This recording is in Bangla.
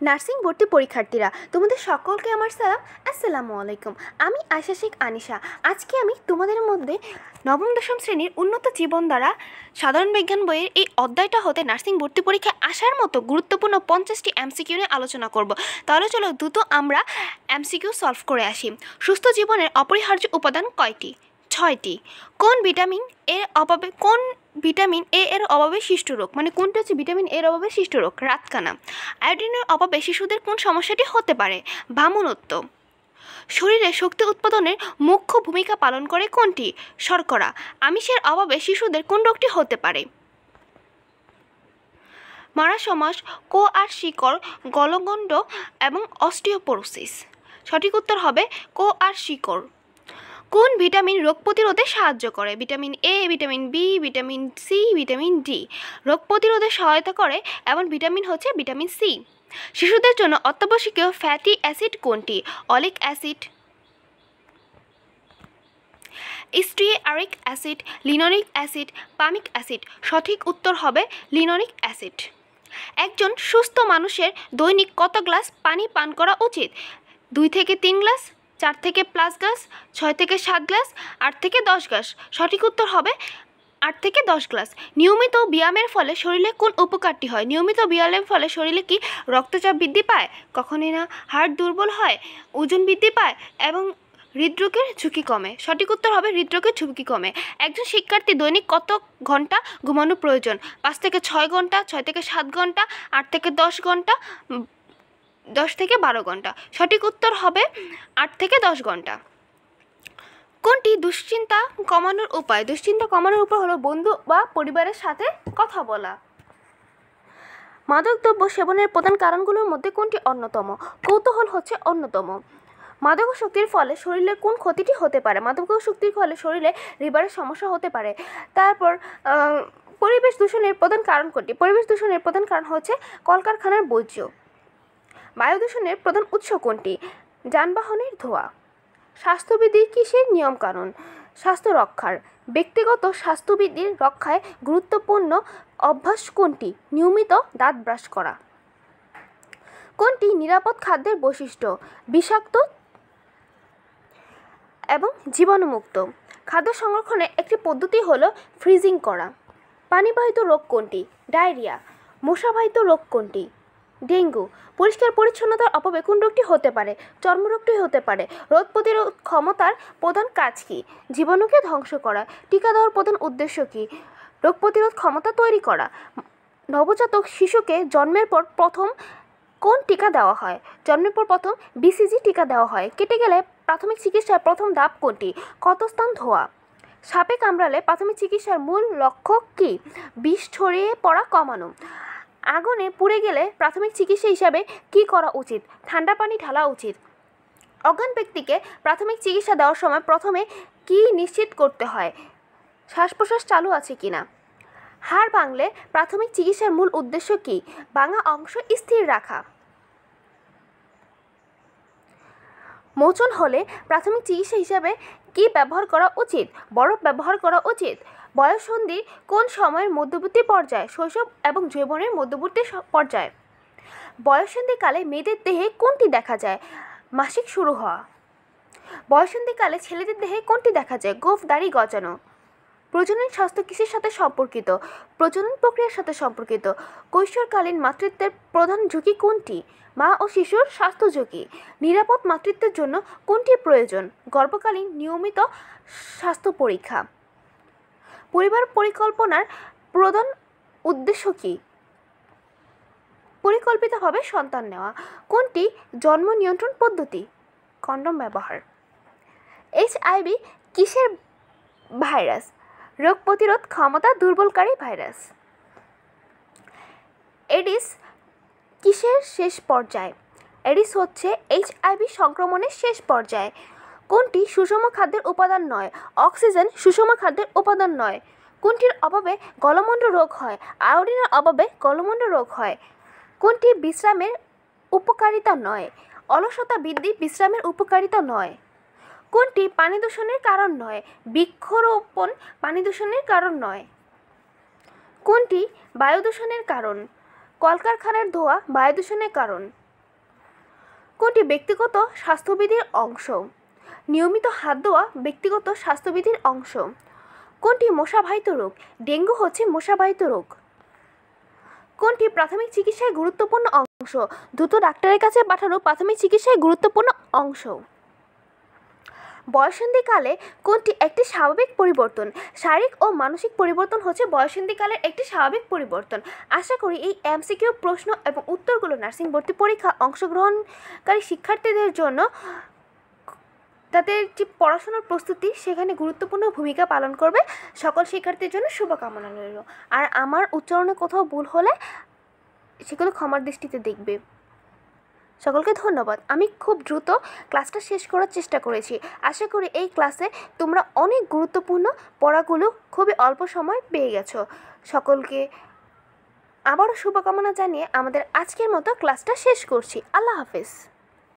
নার্সিং ভর্তি পরীক্ষার্থীরা তোমাদের সকলকে আমার সালাম। আসসালামু আলাইকুম। আমি আয়শা শেখ আনিশা। আজকে আমি তোমাদের মধ্যে নবম দশম শ্রেণীর উন্নত জীবন দ্বারা সাধারণ বিজ্ঞান বইয়ের এই অধ্যায়টা হতে নার্সিং ভর্তি পরীক্ষায় আসার মতো গুরুত্বপূর্ণ 50টি এমসিকিউ নিয়ে আলোচনা করব। তাহলে চলো দ্রুত আমরা এমসিকিউ সলভ করে আসি। সুস্থ জীবনের অপরিহার্য উপাদান কয়টি? 6টি। কোন ভিটামিন এ এর অভাবে সৃষ্ট রোগ, মানে কোনটা হচ্ছে ভিটামিন এর অভাবে সৃষ্ট রোগ? রাতকানা। আয়োডিনের অভাবে শিশুদের কোন সমস্যাটি হতে পারে? বামনত্ব। শরীরে শক্তি উৎপাদনের মুখ্য ভূমিকা পালন করে কোনটি? শর্করা। আমিষের অভাবে শিশুদের কোন রোগটি হতে পারে? মারা সমাস কো আর শিকড়, গলগণ্ড এবং অস্টিওপোরোসিস। সঠিক উত্তর হবে কো আর শিকড়। কোন ভিটামিন রোগ প্রতিরোধে সাহায্য করে? Vitamin A, vitamin B, vitamin C, vitamin D. রোগ প্রতিরোধে সহায়তা করে এমন ভিটামিন হচ্ছে ভিটামিন সি। শিশুদের জন্য অত্যাবশ্যকীয় ফ্যাটি অ্যাসিড কোনটি? Oleic acid, stearic acid, linoleic acid, palmitic acid. সঠিক উত্তর হবে লিনোলিক অ্যাসিড। একজন সুস্থ মানুষের দৈনিক কত গ্লাস পানি পান করা উচিত? 2 থেকে 3 গ্লাস, 4 থেকে 5 গ্লাস, 6 থেকে 7 গ্লাস, 8 থেকে 10 গ্লাস। সঠিক উত্তর হবে 8 থেকে 10 গ্লাস। নিয়মিত ব্যায়ামের ফলে শরীরে কোন উপকারটি হয়? নিয়মিত ব্যায়ামের ফলে শরীরে কি রক্তচাপ বৃদ্ধি পায়? কখনই না। হাড় দুর্বল হয়, ওজন বৃদ্ধি পায় এবং হৃদরোগের ঝুঁকি কমে। সঠিক উত্তর হবে হৃদরোগের ঝুঁকি কমে। একজন শিক্ষার্থী দৈনিক কত ঘন্টা ঘুমানো প্রয়োজন? 5 থেকে 6 ঘন্টা, 6 থেকে 7 ঘন্টা, 8 থেকে 10 ঘন্টা, 10 থেকে 12 ঘন্টা। সঠিক উত্তর হবে 8 থেকে 10 ঘন্টা। কোনটি দুশ্চিন্তা কমানোর উপায়? দুশ্চিন্তা কমানোর উপায় হলো বন্ধু বা পরিবারের সাথে কথা বলা। মাদকদ্রব্য সেবনের প্রধান কারণগুলোর মধ্যে কোনটি অন্যতম? কৌতূহল হচ্ছে অন্যতম। মাদকাসক্তির ফলে শরীরের কোন ক্ষতিটি হতে পারে? মাদকাসক্তির ফলে শরীরে লিভারের সমস্যা হতে পারে। তারপর পরিবেশ দূষণের প্রধান কারণ কোনটি? পরিবেশ দূষণের প্রধান কারণ হচ্ছে কলকারখানার বর্জ্য। বায়ু দূষণের প্রধান উৎস কোনটি? যানবাহনের ধোঁয়া। স্বাস্থ্যবিধির কিসের নিয়মকানুন? স্বাস্থ্য রক্ষার। ব্যক্তিগত স্বাস্থ্যবিধির রক্ষায় গুরুত্বপূর্ণ অভ্যাস কোনটি? নিয়মিত দাঁত ব্রাশ করা। কোনটি নিরাপদ খাদ্যের বৈশিষ্ট্য? বিষাক্ত এবং জীবাণুমুক্ত। খাদ্য সংরক্ষণের একটি পদ্ধতি হলো ফ্রিজিং করা। পানিবাহিত রোগ কোনটি? ডায়রিয়া। মশাবাহিত রোগ কোনটি? ডেঙ্গু। পরিষ্কার পরিচ্ছন্নতার অভাবে কোন রোগটি হতে পারে? চর্মরোগটি হতে পারে। রোগ প্রতিরোধ ক্ষমতার প্রধান কাজ কী? জীবাণুকে ধ্বংস করা। টিকা দেওয়ার প্রধান উদ্দেশ্য কী? রোগ প্রতিরোধ ক্ষমতা তৈরি করা। নবজাতক শিশুকে জন্মের পর প্রথম কোন টিকা দেওয়া হয়? জন্মের পর প্রথম বিসিজি টিকা দেওয়া হয়। কেটে গেলে প্রাথমিক চিকিৎসার প্রথম ধাপ কোনটি? ক্ষতস্থান ধোয়া। সাপে কামড়ালে প্রাথমিক চিকিৎসার মূল লক্ষ্য কী? বিষ ছড়িয়ে পড়া কমানো। আগুনে পুড়ে গেলে প্রাথমিক চিকিৎসা হিসাবে কী করা উচিত? ঠান্ডা পানি ঢালা উচিত। অজ্ঞান ব্যক্তিকে প্রাথমিক চিকিৎসা দেওয়ার সময় প্রথমে কী নিশ্চিত করতে হয়? শ্বাস প্রশ্বাস চালু আছে কিনা। হাড় ভাঙলে প্রাথমিক চিকিৎসার মূল উদ্দেশ্য কী? ভাঙা অংশ স্থির রাখা। মোচন হলে প্রাথমিক চিকিৎসা হিসাবে কী ব্যবহার করা উচিত? বরফ ব্যবহার করা উচিত। বয়ঃসন্ধির কোন সময়ের মধ্যবর্তী পর্যায়? শৈশব এবং যৌবনের মধ্যবর্তী পর্যায়। বয়ঃসন্ধিকালে মেয়েদের দেহে কোনটি দেখা যায়? মাসিক শুরু হওয়া। বয়ঃসন্ধিকালে ছেলেদের দেহে কোনটি দেখা যায়? গোঁফ দাড়ি গজানো। প্রজনন স্বাস্থ্য কিসের সাথে সম্পর্কিত? প্রজনন প্রক্রিয়ার সাথে সম্পর্কিত। কৈশোরকালীন মাতৃত্বের প্রধান ঝুঁকি কোনটি? মা ও শিশুর স্বাস্থ্য ঝুঁকি। নিরাপদ মাতৃত্বের জন্য কোনটি প্রয়োজন? গর্ভকালীন নিয়মিত স্বাস্থ্য পরীক্ষা। পরিবার পরিকল্পনার প্রধান উদ্দেশ্য কী? পরিকল্পিতভাবে সন্তান নেওয়া। কোনটি জন্ম নিয়ন্ত্রণ পদ্ধতি? কন্ডম ব্যবহার। এইচআইভি কিসের ভাইরাস? রোগ প্রতিরোধ ক্ষমতা দুর্বলকারী ভাইরাস। এডিস কিসের শেষ পর্যায়? এডিস হচ্ছে এইচআইভি সংক্রমণের শেষ পর্যায়ে। কোনটি সুষম খাদ্যের উপাদান নয়? অক্সিজেন সুষম খাদ্যের উপাদান নয়। কোনটির অভাবে গলমণ্ড রোগ হয়? আয়োডিনের অভাবে গলমণ্ড রোগ হয়। কোনটি বিশ্রামের উপকারিতা নয়? অলসতা বৃদ্ধি বিশ্রামের উপকারিতা নয়। কোনটি পানি দূষণের কারণ নয়? বৃক্ষরোপণ পানি দূষণের কারণ নয়। কোনটি বায়ু দূষণের কারণ? কলকারখানার ধোঁয়া বায়ু দূষণের কারণ। কোনটি ব্যক্তিগত স্বাস্থ্যবিধির অংশ? নিয়মিত হাত ধোয়া ব্যক্তিগত স্বাস্থ্যবিধির অংশ। কোনটি মশাবাহিত রোগ? ডেঙ্গু হচ্ছে মশাবাহিত রোগ। কোনটি প্রাথমিক চিকিৎসায় গুরুত্বপূর্ণ অংশ? দ্রুত ডাক্তারের কাছে পাঠানো প্রাথমিক চিকিৎসায় গুরুত্বপূর্ণ অংশ। বয়ঃসন্ধিকালে কোনটি একটি স্বাভাবিক পরিবর্তন? শারীরিক ও মানসিক পরিবর্তন হচ্ছে বয়ঃসন্ধিকালের একটি স্বাভাবিক পরিবর্তন। আশা করি এই এমসিকিউ প্রশ্ন এবং উত্তরগুলো নার্সিং ভর্তি পরীক্ষা অংশগ্রহণকারী শিক্ষার্থীদের জন্য তাদের যে পড়াশোনার প্রস্তুতি সেখানে গুরুত্বপূর্ণ ভূমিকা পালন করবে। সকল শিক্ষার্থীর জন্য শুভকামনা রইল। আর আমার উচ্চারণে কোথাও ভুল হলে সেগুলো ক্ষমার দৃষ্টিতে দেখবে। সকলকে ধন্যবাদ। আমি খুব দ্রুত ক্লাসটা শেষ করার চেষ্টা করেছি। আশা করি এই ক্লাসে তোমরা অনেক গুরুত্বপূর্ণ পড়াগুলো খুবই অল্প সময় পেয়ে গেছো। সকলকে আবারও শুভকামনা জানিয়ে আমাদের আজকের মতো ক্লাসটা শেষ করছি। আল্লাহ হাফেজ।